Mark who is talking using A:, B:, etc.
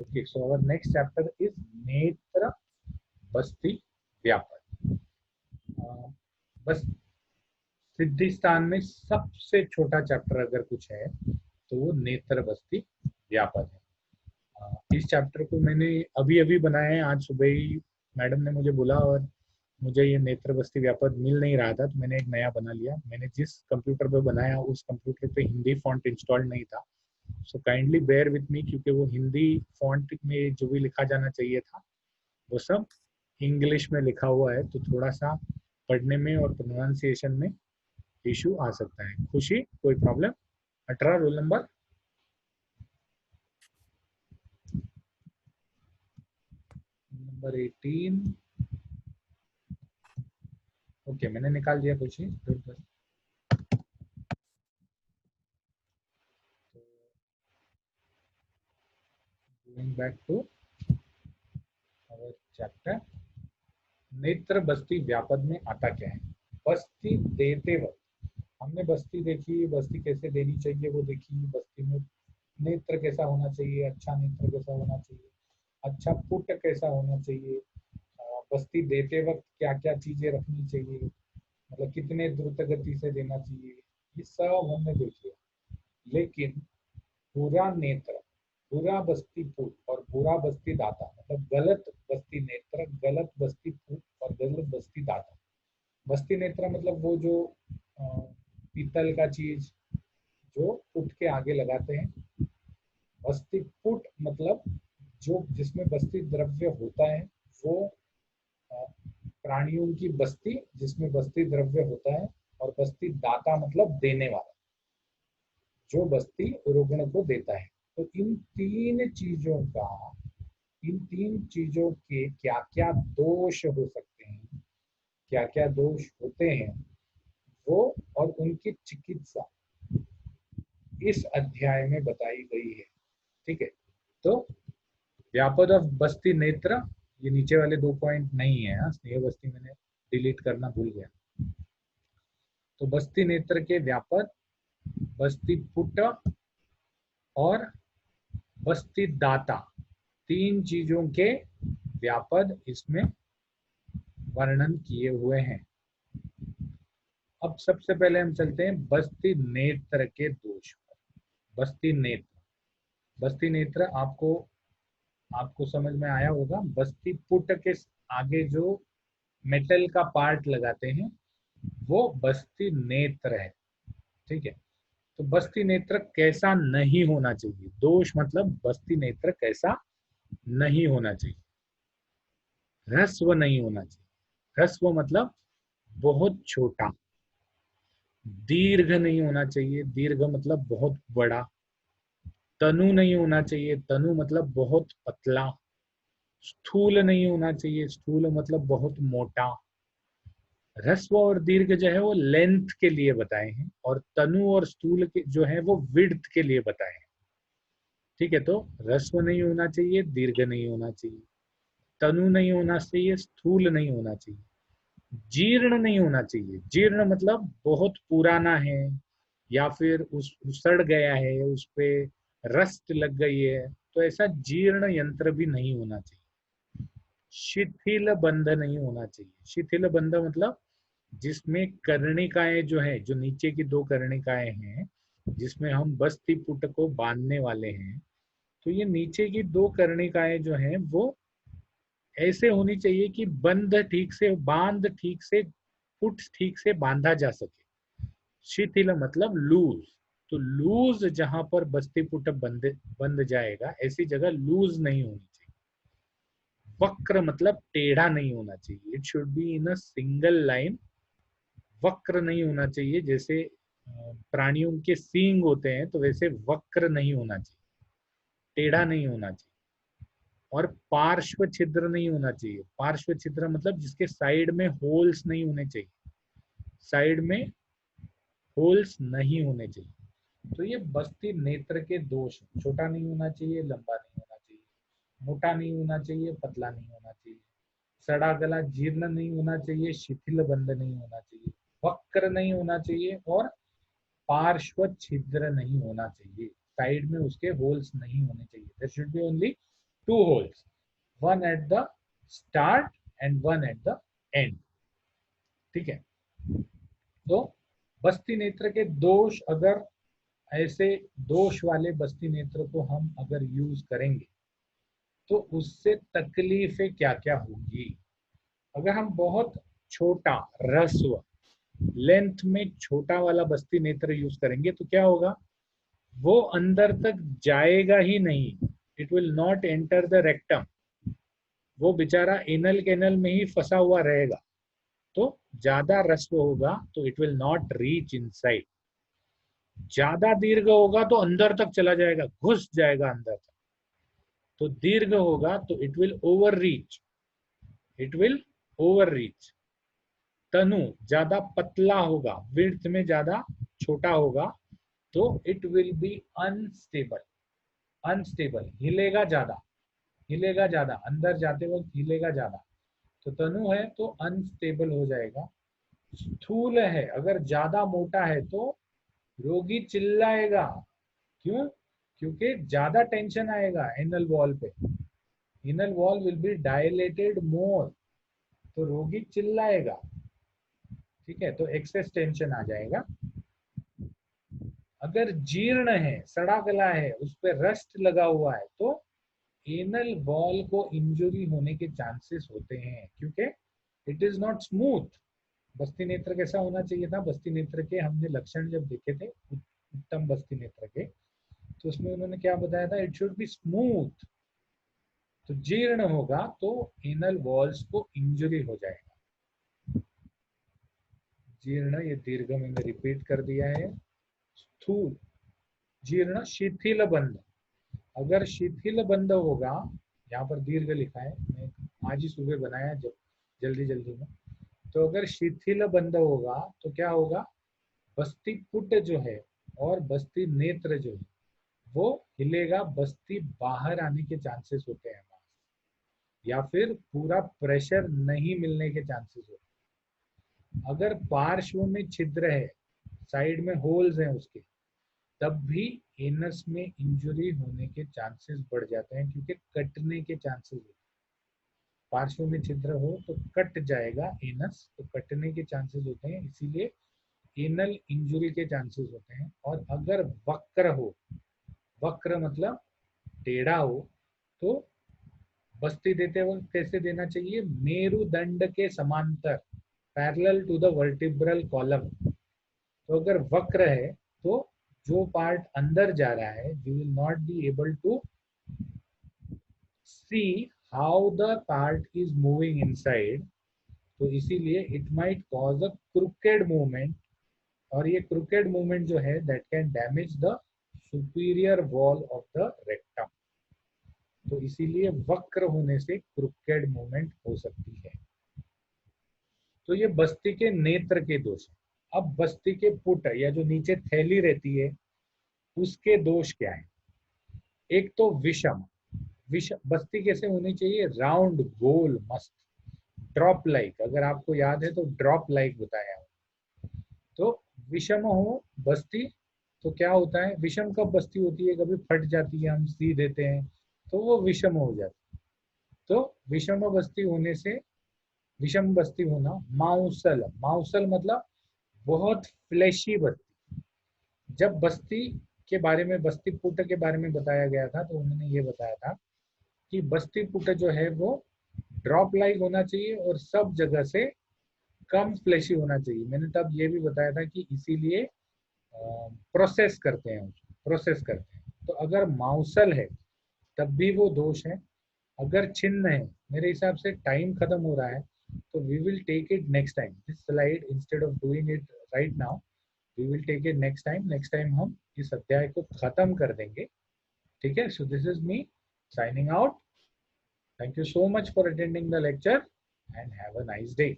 A: Okay, so our next chapter is नेत्र बस्ती व्यापद। बस सिद्धि स्थान में सबसे छोटा चैप्टर अगर कुछ है तो वो नेत्र बस्ती व्यापद है। इस चैप्टर को मैंने अभी अभी बनाया है, आज सुबह ही मैडम ने मुझे बोला और मुझे ये नेत्र बस्ती व्यापद मिल नहीं रहा था तो मैंने एक नया बना लिया। मैंने जिस कंप्यूटर पे बनाया उस कंप्यूटर पे हिंदी फॉन्ट इंस्टॉल्ड नहीं था, so kindly bear with me, क्योंकि वो हिंदी फॉन्ट में जो भी लिखा जाना चाहिए था वो सब इंग्लिश में लिखा हुआ है, तो थोड़ा सा पढ़ने में और प्रोनाउंसिएशन में इशू आ सकता है। खुशी, कोई problem? 18 roll number number 18। Okay, मैंने निकाल दिया Khushi. Going back to our chapter, नेत्र बस्ती व्यापद में आता क्या है। बस्ती देते वक्त हमने बस्ती देखी, बस्ती कैसे देनी चाहिए वो देखी, बस्ती में नेत्र कैसा होना चाहिए, अच्छा नेत्र कैसा होना चाहिए, अच्छा पुट कैसा होना चाहिए, बस्ती देते वक्त क्या क्या चीजें रखनी चाहिए, मतलब कितने द्रुत गति से देना चाहिए, ये सब हमने देख लिया। लेकिन बुरा नेत्र, बुरा बस्ती पुट और बुरा बस्ती दाता, मतलब गलत बस्ती नेत्र, गलत बस्ती पुट और गलत बस्ती दाता। बस्ती नेत्र मतलब वो जो पीतल का चीज जो पुट के आगे लगाते हैं। बस्ती पुट मतलब जो जिसमें बस्ती द्रव्य होता है, वो प्राणियों की बस्ती जिसमें बस्ती द्रव्य होता है। और बस्ती दाता मतलब देने वाला, जो बस्ती रुग्ण को देता है। तो इन तीन चीजों के क्या क्या दोष हो सकते हैं, क्या क्या दोष होते हैं वो और उनकी चिकित्सा इस अध्याय में बताई गई है। ठीक है, तो व्यापद ऑफ बस्ती नेत्र, ये नीचे वाले 2 पॉइंट नहीं है। स्नेह बस्ती मैंने डिलीट करना भूल गया। तो बस्ती नेत्र के व्यापद, बस्ती पुट और बस्ती दाता, तीन चीजों के व्यापद इसमें वर्णन किए हुए हैं। अब सबसे पहले हम चलते हैं बस्ती नेत्र के दोष पर। बस्ती नेत्र आपको आपको समझ में आया होगा। बस्ती पुट के आगे जो मेटल का पार्ट लगाते हैं वो बस्ती नेत्र है। ठीक है, तो बस्ती नेत्र कैसा नहीं होना चाहिए, दोष मतलब बस्ती नेत्र कैसा नहीं होना चाहिए। ह्रस्व नहीं होना चाहिए। ह्रस्व मतलब बहुत छोटा। दीर्घ नहीं होना चाहिए, दीर्घ मतलब बहुत बड़ा। तनु नहीं होना चाहिए, तनु मतलब बहुत पतला। स्थूल नहीं होना चाहिए, स्थूल मतलब बहुत मोटा। ह्रस्व और दीर्घ जो है वो लेंथ के लिए बताए हैं, और तनु और स्थूल के जो है वो विड्थ के लिए बताए हैं। ठीक है, तो ह्रस्व नहीं होना चाहिए, दीर्घ नहीं होना चाहिए, तनु नहीं होना चाहिए, स्थूल नहीं होना चाहिए, जीर्ण नहीं होना चाहिए। जीर्ण मतलब बहुत पुराना है या फिर उस सड़ गया है, उस पे रस्ट लग गई है, तो ऐसा जीर्ण यंत्र भी नहीं होना चाहिए। शिथिल बंध नहीं होना चाहिए। शिथिल बंध मतलब जिसमें कर्णिकाएं जो है, जो नीचे की 2 कर्णिकाएं हैं जिसमें हम बस्ती पुट को बांधने वाले हैं, तो ये नीचे की 2 कर्णिकाएं जो हैं वो ऐसे होनी चाहिए कि बांध ठीक से, पुट ठीक से बांधा जा सके। शिथिल मतलब लूज, तो लूज जहां पर बस्ती पुट बंध जाएगा ऐसी जगह लूज नहीं होनी चाहिए। वक्र मतलब टेढ़ा नहीं होना चाहिए, it should be in a single line. वक्र नहीं होना चाहिए, जैसे प्राणियों के सींग होते हैं तो वैसे वक्र नहीं होना चाहिए, टेढ़ा नहीं होना चाहिए। और पार्श्व छिद्र नहीं होना चाहिए। पार्श्व छिद्र मतलब जिसके साइड में होल्स नहीं होने चाहिए, साइड में होल्स नहीं होने चाहिए। तो ये बस्ती नेत्र के दोष हैं। छोटा नहीं होना चाहिए, लंबा नहीं होना चाहिए, मोटा नहीं होना चाहिए, पतला नहीं होना चाहिए, सड़ा गला जीर्ण नहीं होना चाहिए, शिथिल बंद नहीं होना चाहिए, वक्र नहीं होना चाहिए, और पार्श्व छिद्र नहीं होना चाहिए, साइड में उसके होल्स नहीं होने चाहिए। There should be only 2 holes, one at the start and one at the end. ठीक है, तो बस्ती नेत्र के दोष, अगर ऐसे दोष वाले बस्ती नेत्र को हम अगर यूज करेंगे तो उससे तकलीफें क्या क्या होगी। अगर हम बहुत छोटा ह्रस्व लेंथ में छोटा वाला बस्ती नेत्र यूज करेंगे तो क्या होगा, वो अंदर तक जाएगा ही नहीं, it will not enter the rectum, वो बेचारा एनल कैनल में ही फंसा हुआ रहेगा। तो ज्यादा ह्रस्व होगा तो it will not reach inside, ज्यादा दीर्घ होगा तो अंदर तक चला जाएगा, घुस जाएगा अंदर तक। तो दीर्घ होगा तो it will overreach, it will overreach. तनु ज्यादा पतला होगा, विड्थ में ज्यादा छोटा होगा तो it will be unstable, unstable, हिलेगा ज्यादा, हिलेगा ज्यादा, अंदर जाते वक्त हिलेगा ज्यादा। तो तनु है तो अनस्टेबल हो जाएगा। स्थूल है, अगर ज्यादा मोटा है तो रोगी चिल्लाएगा। क्यों? क्योंकि ज्यादा टेंशन आएगा एनल वॉल पे, anal wall will be dilated more, तो रोगी चिल्लाएगा। ठीक है, तो एक्सेस टेंशन आ जाएगा। अगर जीर्ण है, सड़ा गला है, उस पर रस्ट लगा हुआ है तो एनल वॉल को इंजुरी होने के चांसेस होते हैं, क्योंकि इट इज नॉट स्मूथ। बस्ती नेत्र कैसा होना चाहिए था, बस्ती नेत्र के हमने लक्षण जब देखे थे उत्तम बस्ती नेत्र के, तो उसमें उन्होंने क्या बताया था, इट शुड बी स्मूथ। तो जीर्ण होगा तो एनल वॉल्स को इंजुरी हो जाएगा। जीर्ण, ये दीर्घ में रिपीट कर दिया है। स्थूल, जीर्ण, शिथिल बंध, अगर शिथिल बंध होगा, यहाँ पर दीर्घ लिखा है, मैं आज ही सुबह बनाया जब जल्दी जल्दी में, तो अगर शिथिल बंध होगा तो क्या होगा, बस्ती पुट जो है और बस्ती नेत्र जो है वो हिलेगा, बस्ती बाहर आने के चांसेस होते हैं, या फिर पूरा प्रेशर नहीं मिलने के चांसेस होते हैं। अगर पार्श्व में छिद्र है, साइड में होल्स हैं उसके, तब भी एनस में इंजुरी होने के चांसेस बढ़ जाते हैं, क्योंकि कटने के चांसेस होते हैं। पार्श्व में छिद्र हो तो कट जाएगा एनस, तो कटने के चांसेस होते हैं, इसीलिए एनल इंजुरी के चांसेस होते हैं। और अगर वक्र हो, वक्र मतलब टेढ़ा हो, तो बस्ती देते वक्त कैसे देना चाहिए, मेरुदंड के समांतर, parallel to the vertebral column. तो अगर वक्र है तो जो पार्ट अंदर जा रहा है, you will not be able to see how the part is moving inside, तो इसीलिए it might cause a crooked movement, और ये क्रुकेड मूवमेंट जो है that can damage the superior wall of the rectum. तो इसीलिए वक्र होने से क्रुकेड मूवमेंट हो सकती है। तो ये बस्ती के नेत्र के दोष है। अब बस्ती के पुट या जो नीचे थैली रहती है उसके दोष क्या है। एक तो विषम, बस्ती कैसे होनी चाहिए, राउंड गोल मस्त, ड्रॉप लाइक, अगर आपको याद है तो ड्रॉप लाइक बताया। तो विषम हो बस्ती तो क्या होता है, विषम कब बस्ती होती है, कभी फट जाती है, हम सी देते हैं तो वो विषम हो जाती है। तो विषम बस्ती होने से, विषम बस्ती होना, माउसल, माउसल मतलब बहुत फ्लैशी बस्ती। जब बस्ती के बारे में, बस्ती पुट के बारे में बताया गया था तो उन्होंने ये बताया था कि बस्ती पुट जो है वो ड्रॉप लाइक होना चाहिए और सब जगह से कम फ्लैशी होना चाहिए। मैंने तब ये भी बताया था कि इसीलिए प्रोसेस करते हैं, प्रोसेस करते हैं। तो अगर माउसल है तब भी वो दोष है। अगर छिन्न है, मेरे हिसाब से टाइम खत्म हो रहा है, तो we will take it next time, this slide instead of doing it right now, we will take it next time. Next time हम इस अध्याय को खत्म कर देंगे। ठीक है, so this is me signing out. Thank you so much for attending the lecture and have a nice day.